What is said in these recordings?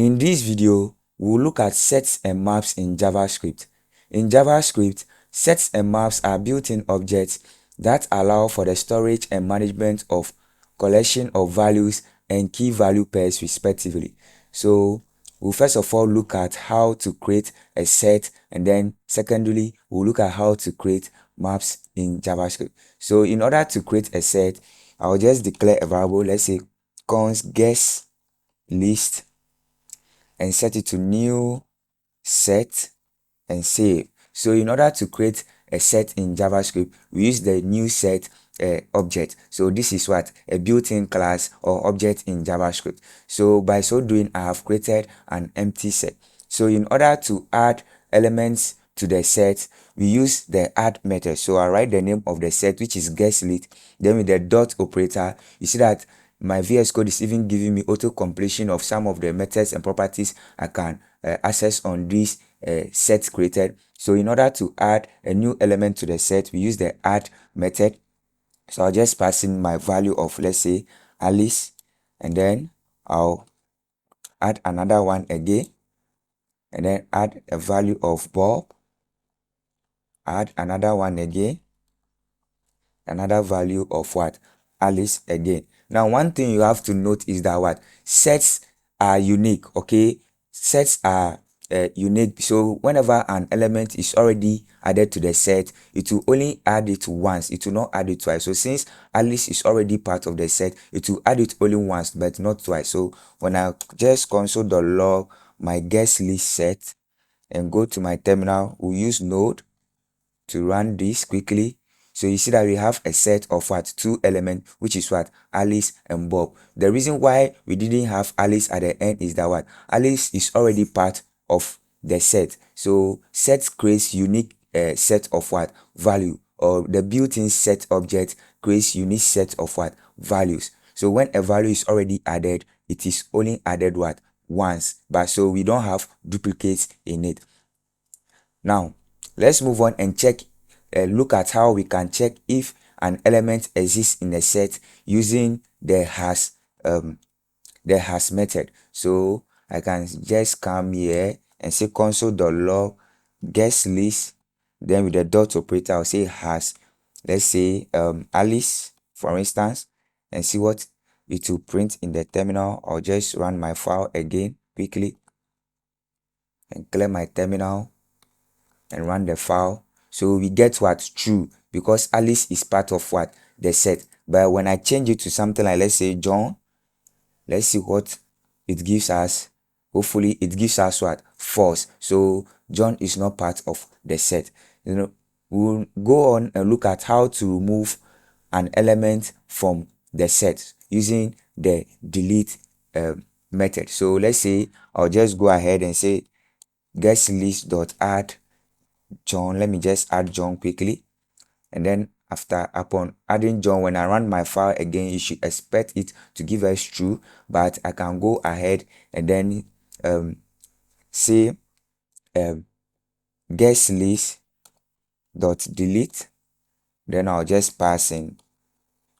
In this video, we'll look at sets and maps in JavaScript. In JavaScript, sets and maps are built-in objects that allow for the storage and management of collection of values and key value pairs respectively. So we'll first of all look at how to create a set, and then secondly, we'll look at how to create maps in JavaScript. So in order to create a set, I'll just declare a variable, let's say const guess list, and set it to new set and save. So in order to create a set in JavaScript, we use the new set object. So this is what a built-in class or object in JavaScript. So by so doing, I have created an empty set. So in order to add elements to the set, we use the add method. So I write the name of the set, which is guest list. Then with the dot operator, you see that my VS Code is even giving me auto completion of some of the methods and properties I can access on this set created. So in order to add a new element to the set, we use the add method. So I'll just pass in my value of, let's say, Alice, and then I'll add another one again, and then add a value of Bob, add another one again, another value of what? Alice again. Now, one thing you have to note is that what? Sets are unique, okay? Sets are unique. So whenever an element is already added to the set, it will only add it once. It will not add it twice. So since Alice is already part of the set, it will add it only once, but not twice. So when I just console.log my guest list set and go to my terminal, we'll use node to run this quickly. So you see that we have a set of what? Two elements, which is what? Alice and Bob. The reason why we didn't have Alice at the end is that what? Alice is already part of the set. So set creates unique set of what? Value, or the built-in set object creates unique set of what? Values. So when a value is already added, it is only added what? Once. But so we don't have duplicates in it. Now, let's move on and look at how we can check if an element exists in a set using the has method. So I can just come here and say console.log guest list. Then with the dot operator, I'll say has, let's say Alice, for instance, and see what it will print in the terminal. I'll just run my file again quickly and clear my terminal and run the file. So we get what? True, because Alice is part of what? The set. But when I change it to something like, let's say John, let's see what it gives us. Hopefully it gives us what? False. So John is not part of the set. We'll go on and look at how to remove an element from the set using the delete method. So let's say I'll just go ahead and say guest list.add John. Let me just add John quickly, and then upon adding John, when I run my file again, you should expect it to give us true. But I can go ahead and then say guest list dot delete. Then I'll just pass in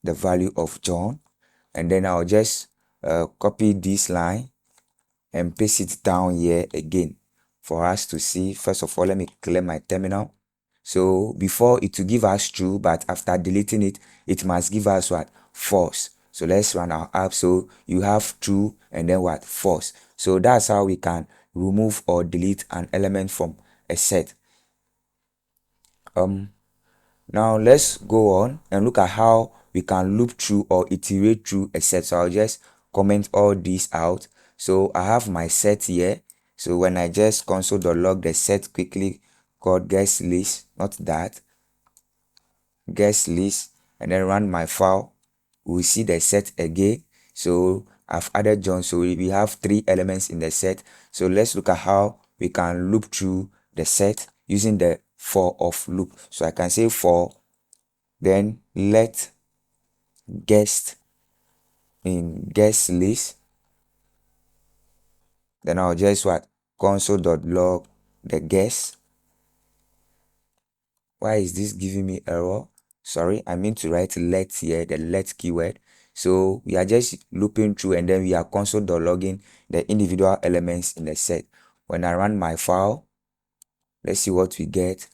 the value of John, and then I'll just copy this line and paste it down here again for us to see. First of all, let me clear my terminal. So before it will give us true, but after deleting it, it must give us what? False. So let's run our app. So you have true and then what? False. So that's how we can remove or delete an element from a set. Now let's go on and look at how we can loop through or iterate through a set. So I'll just comment all these out. So I have my set here. So when I just console.log the set quickly called guest list, not that, guest list, and then run my file, we'll see the set again. So I've added John. So we have three elements in the set. So let's look at how we can loop through the set using the for of loop. So I can say for, then let guest in guest list, then I'll just what? Console.log the guest. Why is this giving me error? Sorry, I mean to write let here, the let keyword. So we are just looping through, and then we are console.logging the individual elements in the set. When I run my file, let's see what we get.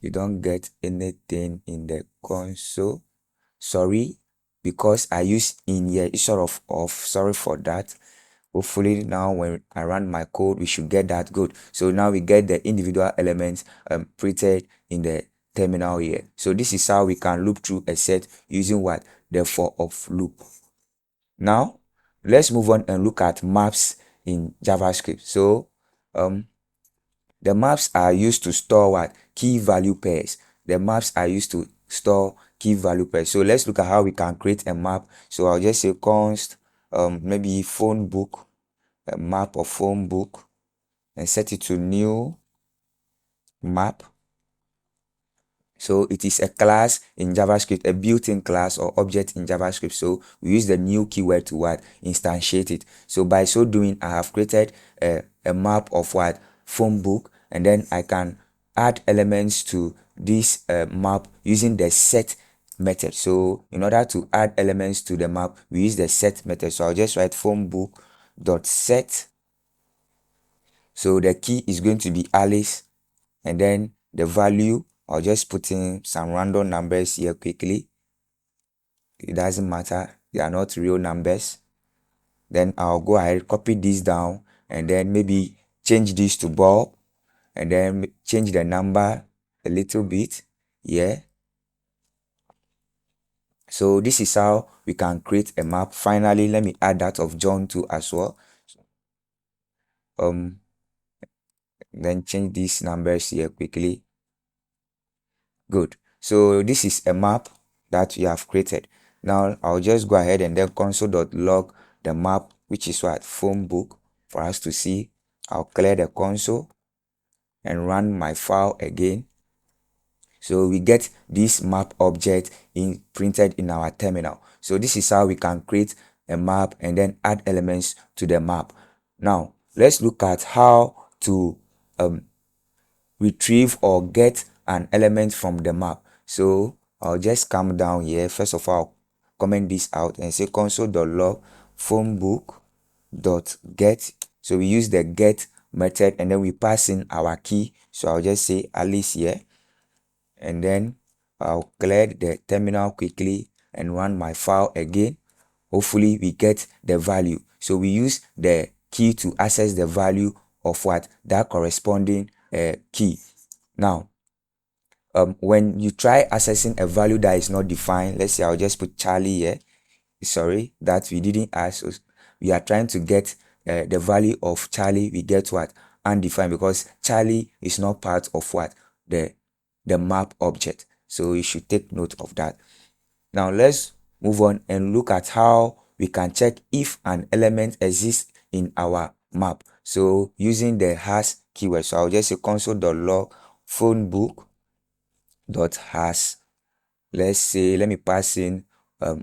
You don't get anything in the console. Sorry, because I use in here instead of off. Sorry for that. Hopefully now when I run my code, we should get that good. So now we get the individual elements printed in the terminal here. So this is how we can loop through a set using what? The for of loop. Now let's move on and look at maps in JavaScript. So the maps are used to store what? Key value pairs. The maps are used to store key value pairs. So let's look at how we can create a map. So I'll just say const maybe phone book, a map of phone book, and set it to new map. So it is a class in JavaScript, a built-in class or object in JavaScript. So we use the new keyword to what? Instantiate it. So by so doing, I have created a map of what? Phone book, and then I can add elements to this map using the set method. So in order to add elements to the map, we use the set method. So I'll just write phone book dot set. So the key is going to be Alice, and then the value, I'll just put in some random numbers here quickly. It doesn't matter, they are not real numbers. Then I'll go ahead, copy this down, and then maybe change this to Bob, and then change the number a little bit. Yeah. So this is how we can create a map. Finally, let me add that of John too as well. Then change these numbers here quickly. Good. So this is a map that we have created. Now I'll just go ahead and then console.log the map, which is what? Phone book, for us to see. I'll clear the console and run my file again. So we get this map object printed in our terminal. So this is how we can create a map and then add elements to the map. Now let's look at how to retrieve or get an element from the map. So I'll just come down here. First of all, comment this out and say console.log phonebook.get. So we use the get method, and then we pass in our key. So I'll just say Alice here, and then I'll clear the terminal quickly and run my file again. Hopefully we get the value. So we use the key to access the value of what? That corresponding key. Now when you try accessing a value that is not defined, let's say I'll just put Charlie here. Sorry that we didn't ask. So we are trying to get the value of Charlie. We get what? Undefined, because Charlie is not part of what? The map object. So you should take note of that. Now let's move on and look at how we can check if an element exists in our map. So using the hash keyword. So I'll just say console.log phonebook.hash. Let's say, let me pass in a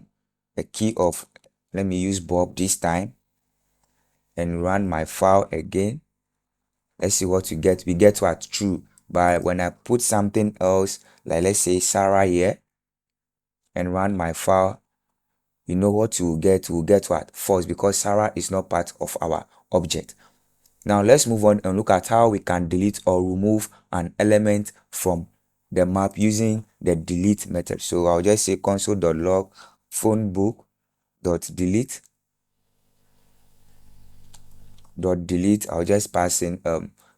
key of, let me use Bob this time, and run my file again. Let's see what we get. We get what? True. But when I put something else, like let's say Sarah here, and run my file, you know what you will get? We'll get what? False, because Sarah is not part of our object. Now let's move on and look at how we can delete or remove an element from the map using the delete method. So I'll just say console.log phonebook.delete. I'll just pass in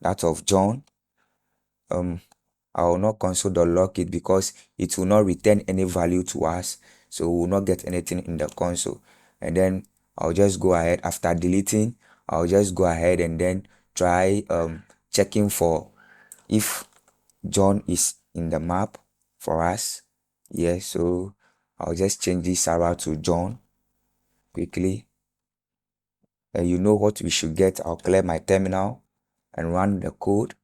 that of John. I will not console.log it because it will not return any value to us. So we will not get anything in the console. And then I'll just go ahead after deleting. I'll just go ahead and then try checking for if John is in the map for us. Yeah, so I'll just change this Sarah to John quickly. And you know what we should get. I'll clear my terminal and run the code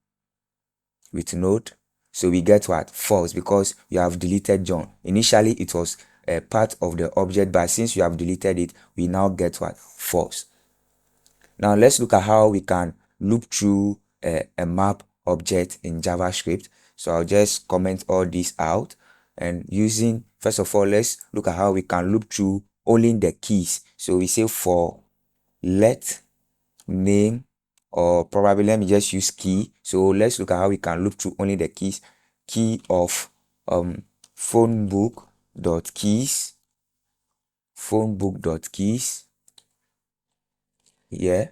with node. So we get what? False, because you have deleted John. Initially it was a part of the object, but since you have deleted it, we now get what? False. Now let's look at how we can loop through a map object in JavaScript. So I'll just comment all this out, and using, first of all, let's look at how we can loop through only the keys. So we say for let name, or probably let me just use key. So let's look at how we can loop through only the keys. Key of phone book dot keys, yeah.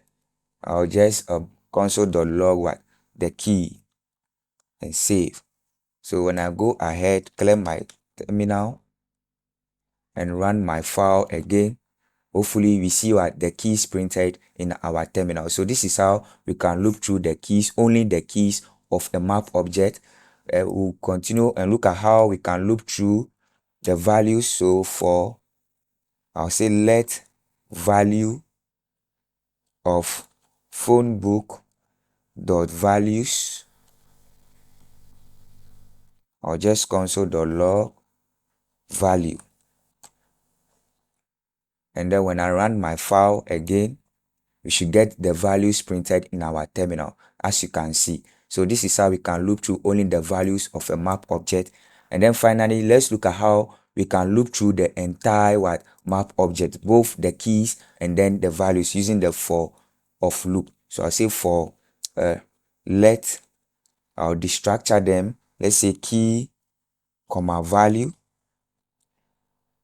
I'll just console.log what the key and save. So when I go ahead, clear my terminal and run my file again, hopefully we see what the keys printed in our terminal. So this is how we can loop through the keys, only the keys of a map object. We'll continue and look at how we can loop through the values. So for, I'll say let value of phone book dot values, I'll just console.log value, and then when I run my file again, we should get the values printed in our terminal, as you can see. So this is how we can loop through only the values of a map object. And then finally, let's look at how we can loop through the entire map object, both the keys and then the values, using the for of loop. So I'll say for let, I'll destructure them. Let's say key comma value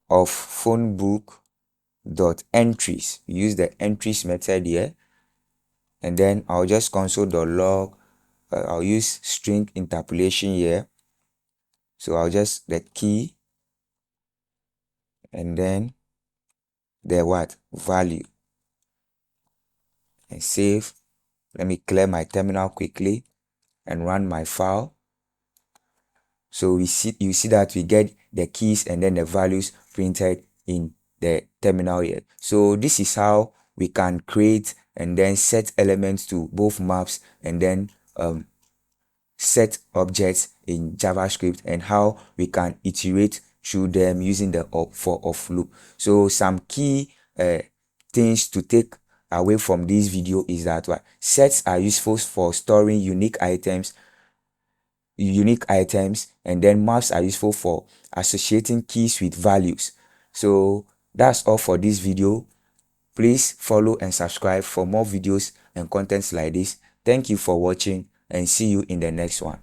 of phone book dot entries. Use the entries method here, and then I'll just console.log. I'll use string interpolation here. So I'll just the key and then the value, and save. Let me clear my terminal quickly and run my file. So you see that we get the keys and then the values printed in the terminal here. So this is how we can create and then set elements to both maps and then set objects in JavaScript, and how we can iterate through them using the for of loop. So some key things to take away from this video is that sets are useful for storing unique items, and then maps are useful for associating keys with values. So that's all for this video. Please follow and subscribe for more videos and contents like this. Thank you for watching, and see you in the next one.